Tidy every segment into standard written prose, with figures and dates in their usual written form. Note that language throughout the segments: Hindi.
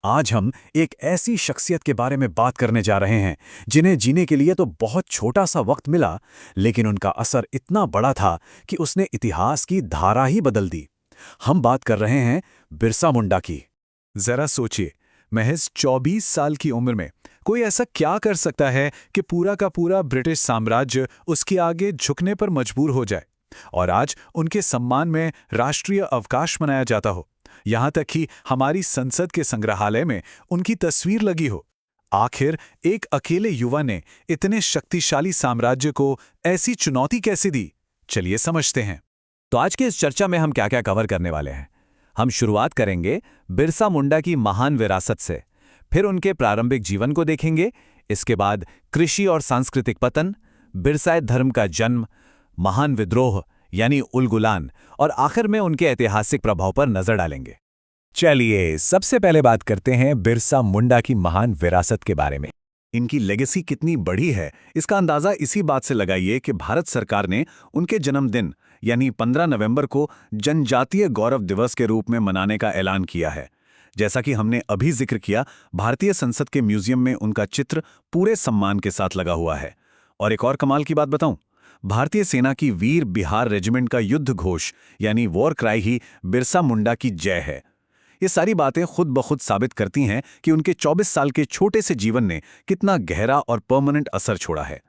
आज हम एक ऐसी शख्सियत के बारे में बात करने जा रहे हैं जिन्हें जीने के लिए तो बहुत छोटा सा वक्त मिला, लेकिन उनका असर इतना बड़ा था कि उसने इतिहास की धारा ही बदल दी। हम बात कर रहे हैं बिरसा मुंडा की। जरा सोचिए, महज 24 साल की उम्र में कोई ऐसा क्या कर सकता है कि पूरा का पूरा ब्रिटिश साम्राज्य उसके आगे झुकने पर मजबूर हो जाए और आज उनके सम्मान में राष्ट्रीय अवकाश मनाया जाता हो। यहाँ तक कि हमारी संसद के संग्रहालय में उनकी तस्वीर लगी हो। आखिर एक अकेले युवा ने इतने शक्तिशाली साम्राज्य को ऐसी चुनौती कैसे दी? चलिए समझते हैं। तो आज की इस चर्चा में हम क्या क्या कवर करने वाले हैं। हम शुरुआत करेंगे बिरसा मुंडा की महान विरासत से, फिर उनके प्रारंभिक जीवन को देखेंगे। इसके बाद कृषि और सांस्कृतिक पतन, बिरसाई धर्म का जन्म, महान विद्रोह यानी उलगुलान, और आखिर में उनके ऐतिहासिक प्रभाव पर नजर डालेंगे। चलिए सबसे पहले बात करते हैं बिरसा मुंडा की महान विरासत के बारे में। इनकी लेगेसी कितनी बड़ी है, इसका अंदाजा इसी बात से लगाइए कि भारत सरकार ने उनके जन्मदिन यानी 15 नवंबर को जनजातीय गौरव दिवस के रूप में मनाने का ऐलान किया है। जैसा कि हमने अभी जिक्र किया, भारतीय संसद के म्यूजियम में उनका चित्र पूरे सम्मान के साथ लगा हुआ है। और एक और कमाल की बात बताऊं, भारतीय सेना की वीर बिहार रेजिमेंट का युद्ध घोष यानी वॉर क्राई ही बिरसा मुंडा की जय है। ये सारी बातें खुद ब खुद साबित करती हैं कि उनके 24 साल के छोटे से जीवन ने कितना गहरा और परमानेंट असर छोड़ा है।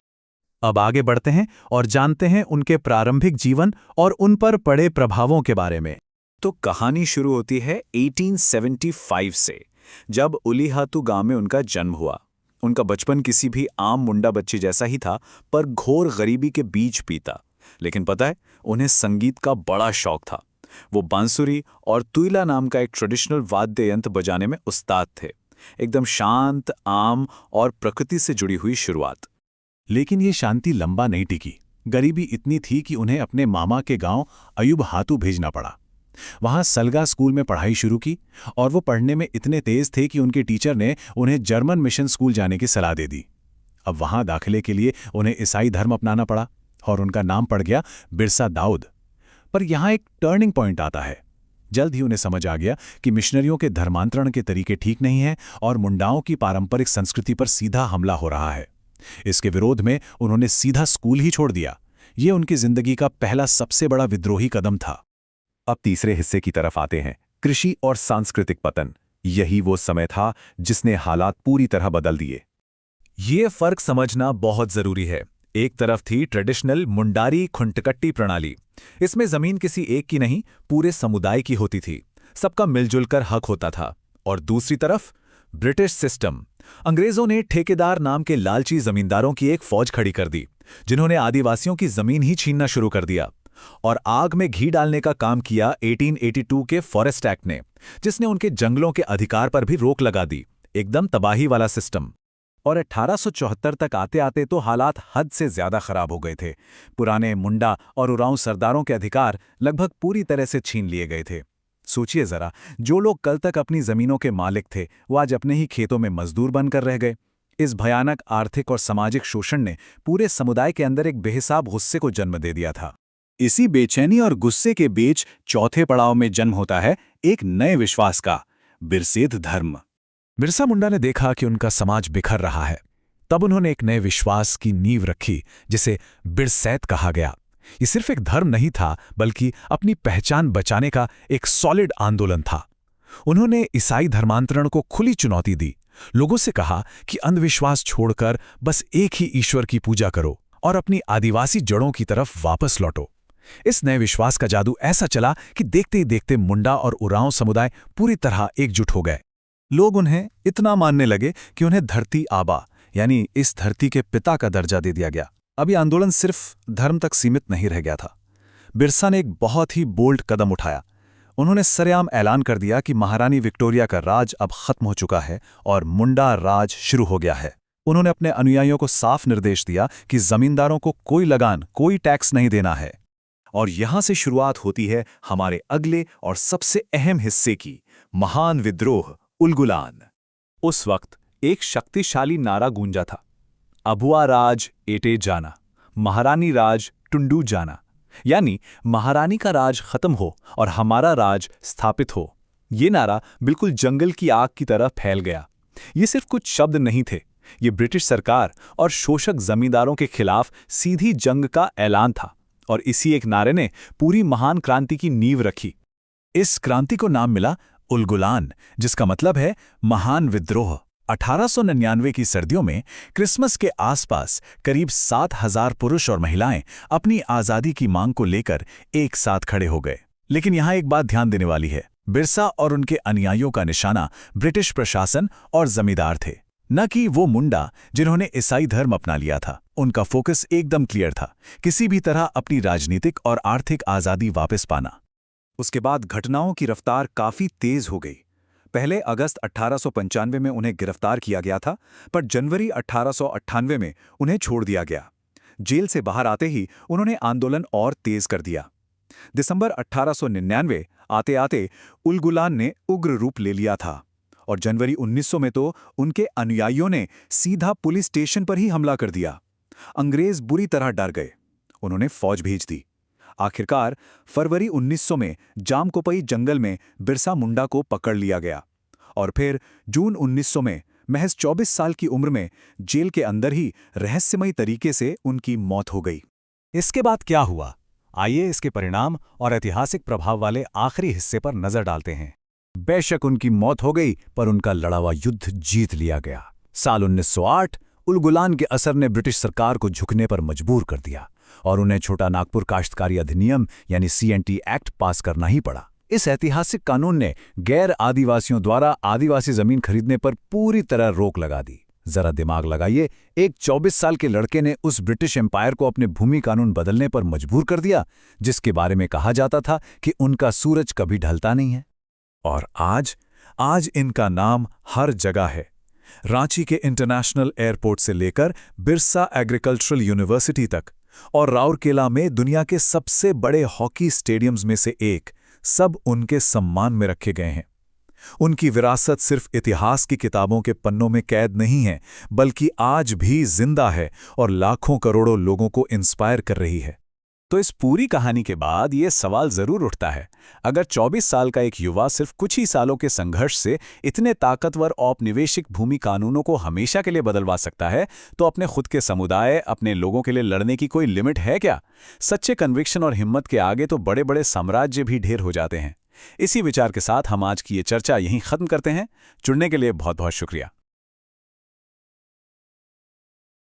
अब आगे बढ़ते हैं और जानते हैं उनके प्रारंभिक जीवन और उन पर पड़े प्रभावों के बारे में। तो कहानी शुरू होती है 1875 से, जब उलीहातू गांव में उनका जन्म हुआ। उनका बचपन किसी भी आम मुंडा बच्चे जैसा ही था, पर घोर गरीबी के बीच बीता। लेकिन पता है, उन्हें संगीत का बड़ा शौक था। वो बांसुरी और तुइला नाम का एक ट्रेडिशनल वाद्य यंत्र बजाने में उस्ताद थे। एकदम शांत, आम और प्रकृति से जुड़ी हुई शुरुआत। लेकिन ये शांति लंबा नहीं टिकी। गरीबी इतनी थी कि उन्हें अपने मामा के गांव अयूब हातू भेजना पड़ा। वहां सलगा स्कूल में पढ़ाई शुरू की और वो पढ़ने में इतने तेज थे कि उनके टीचर ने उन्हें जर्मन मिशन स्कूल जाने की सलाह दे दी। अब वहां दाखिले के लिए उन्हें ईसाई धर्म अपनाना पड़ा और उनका नाम पड़ गया बिरसा दाऊद। पर यहां एक टर्निंग पॉइंट आता है। जल्द ही उन्हें समझ आ गया कि मिशनरियों के धर्मांतरण के तरीके ठीक नहीं हैं और मुंडाओं की पारंपरिक संस्कृति पर सीधा हमला हो रहा है। इसके विरोध में उन्होंने सीधा स्कूल ही छोड़ दिया। ये उनकी जिंदगी का पहला सबसे बड़ा विद्रोही कदम था। अब तीसरे हिस्से की तरफ आते हैं, कृषि और सांस्कृतिक पतन। यही वो समय था जिसने हालात पूरी तरह बदल दिए। ये फर्क समझना बहुत जरूरी है। एक तरफ थी ट्रेडिशनल मुंडारी खुंटकट्टी प्रणाली। इसमें जमीन किसी एक की नहीं, पूरे समुदाय की होती थी। सबका मिलजुल कर हक होता था। और दूसरी तरफ ब्रिटिश सिस्टम। अंग्रेजों ने ठेकेदार नाम के लालची जमींदारों की एक फौज खड़ी कर दी, जिन्होंने आदिवासियों की जमीन ही छीनना शुरू कर दिया। और आग में घी डालने का काम किया 1882 के फॉरेस्ट एक्ट ने, जिसने उनके जंगलों के अधिकार पर भी रोक लगा दी। एकदम तबाही वाला सिस्टम। और 1874 तक आते आते तो हालात हद से ज्यादा खराब हो गए थे। पुराने मुंडा और उरांव सरदारों के अधिकार लगभग पूरी तरह से छीन लिए गए थे। सोचिए जरा, जो लोग कल तक अपनी जमीनों के मालिक थे, वो आज अपने ही खेतों में मजदूर बनकर रह गए। इस भयानक आर्थिक और सामाजिक शोषण ने पूरे समुदाय के अंदर एक बेहिसाब गुस्से को जन्म दे दिया था। इसी बेचैनी और गुस्से के बीच चौथे पड़ाव में जन्म होता है एक नए विश्वास का, बिरसेध धर्म। बिरसा मुंडा ने देखा कि उनका समाज बिखर रहा है। तब उन्होंने एक नए विश्वास की नींव रखी, जिसे बिरसैत कहा गया। ये सिर्फ एक धर्म नहीं था, बल्कि अपनी पहचान बचाने का एक सॉलिड आंदोलन था। उन्होंने ईसाई धर्मांतरण को खुली चुनौती दी। लोगों से कहा कि अंधविश्वास छोड़कर बस एक ही ईश्वर की पूजा करो और अपनी आदिवासी जड़ों की तरफ वापस लौटो। इस नए विश्वास का जादू ऐसा चला कि देखते ही देखते मुंडा और उरांव समुदाय पूरी तरह एकजुट हो गए। लोग उन्हें इतना मानने लगे कि उन्हें धरती आबा यानी इस धरती के पिता का दर्जा दे दिया गया। अब ये आंदोलन सिर्फ धर्म तक सीमित नहीं रह गया था। बिरसा ने एक बहुत ही बोल्ड कदम उठाया। उन्होंने सरेआम ऐलान कर दिया कि महारानी विक्टोरिया का राज अब खत्म हो चुका है और मुंडा राज शुरू हो गया है। उन्होंने अपने अनुयायियों को साफ निर्देश दिया कि जमींदारों को कोई लगान, कोई टैक्स नहीं देना है। और यहां से शुरुआत होती है हमारे अगले और सबसे अहम हिस्से की, महान विद्रोह उलगुलान। उस वक्त एक शक्तिशाली नारा गूंजा था, अबुआ राज एटे जाना, महारानी राज टुंडू जाना। यानी महारानी का राज खत्म हो और हमारा राज स्थापित हो। ये नारा बिल्कुल जंगल की आग की तरह फैल गया। ये सिर्फ कुछ शब्द नहीं थे, ये ब्रिटिश सरकार और शोषक जमींदारों के खिलाफ सीधी जंग का ऐलान था, और इसी एक नारे ने पूरी महान क्रांति की नींव रखी। इस क्रांति को नाम मिला उलगुलान, जिसका मतलब है महान विद्रोह। 1899 की सर्दियों में क्रिसमस के आसपास करीब 7,000 पुरुष और महिलाएं अपनी आज़ादी की मांग को लेकर एक साथ खड़े हो गए। लेकिन यहाँ एक बात ध्यान देने वाली है, बिरसा और उनके अनुयायियों का निशाना ब्रिटिश प्रशासन और जमींदार थे, न कि वो मुंडा जिन्होंने ईसाई धर्म अपना लिया था। उनका फोकस एकदम क्लियर था, किसी भी तरह अपनी राजनीतिक और आर्थिक आज़ादी वापस पाना। उसके बाद घटनाओं की रफ्तार काफी तेज हो गई। पहले अगस्त 1895 में उन्हें गिरफ्तार किया गया था, पर जनवरी 1898 में उन्हें छोड़ दिया गया। जेल से बाहर आते ही उन्होंने आंदोलन और तेज कर दिया। दिसंबर 1899 आते आते उलगुलान ने उग्र रूप ले लिया था, और जनवरी 1900 में तो उनके अनुयायियों ने सीधा पुलिस स्टेशन पर ही हमला कर दिया। अंग्रेज बुरी तरह डर गए, उन्होंने फौज भेज दी। आखिरकार फरवरी 1900 में जामकोपई जंगल में बिरसा मुंडा को पकड़ लिया गया, और फिर जून 1900 में महज 24 साल की उम्र में जेल के अंदर ही रहस्यमयी तरीके से उनकी मौत हो गई। इसके बाद क्या हुआ, आइए इसके परिणाम और ऐतिहासिक प्रभाव वाले आखिरी हिस्से पर नजर डालते हैं। बेशक उनकी मौत हो गई, पर उनका लड़ा हुआ युद्ध जीत लिया गया। साल 1908 उलगुलान के असर ने ब्रिटिश सरकार को झुकने पर मजबूर कर दिया, और उन्हें छोटा नागपुर काश्तकारी अधिनियम यानी CNT एक्ट पास करना ही पड़ा। इस ऐतिहासिक कानून ने गैर आदिवासियों द्वारा आदिवासी जमीन खरीदने पर पूरी तरह रोक लगा दी। जरा दिमाग लगाइए, एक 24 साल के लड़के ने उस ब्रिटिश एम्पायर को अपने भूमि कानून बदलने पर मजबूर कर दिया, जिसके बारे में कहा जाता था कि उनका सूरज कभी ढलता नहीं है। और आज इनका नाम हर जगह है। रांची के इंटरनेशनल एयरपोर्ट से लेकर बिरसा एग्रीकल्चरल यूनिवर्सिटी तक, और राउरकेला में दुनिया के सबसे बड़े हॉकी स्टेडियम्स में से एक, सब उनके सम्मान में रखे गए हैं। उनकी विरासत सिर्फ इतिहास की किताबों के पन्नों में कैद नहीं है, बल्कि आज भी जिंदा है और लाखों करोड़ों लोगों को इंस्पायर कर रही है। तो इस पूरी कहानी के बाद ये सवाल जरूर उठता है, अगर 24 साल का एक युवा सिर्फ कुछ ही सालों के संघर्ष से इतने ताकतवर औपनिवेशिक भूमि कानूनों को हमेशा के लिए बदलवा सकता है, तो अपने खुद के समुदाय, अपने लोगों के लिए लड़ने की कोई लिमिट है क्या? सच्चे कन्विक्शन और हिम्मत के आगे तो बड़े बड़े साम्राज्य भी ढेर हो जाते हैं। इसी विचार के साथ हम आज की ये चर्चा यहीं खत्म करते हैं। जुड़ने के लिए बहुत बहुत शुक्रिया।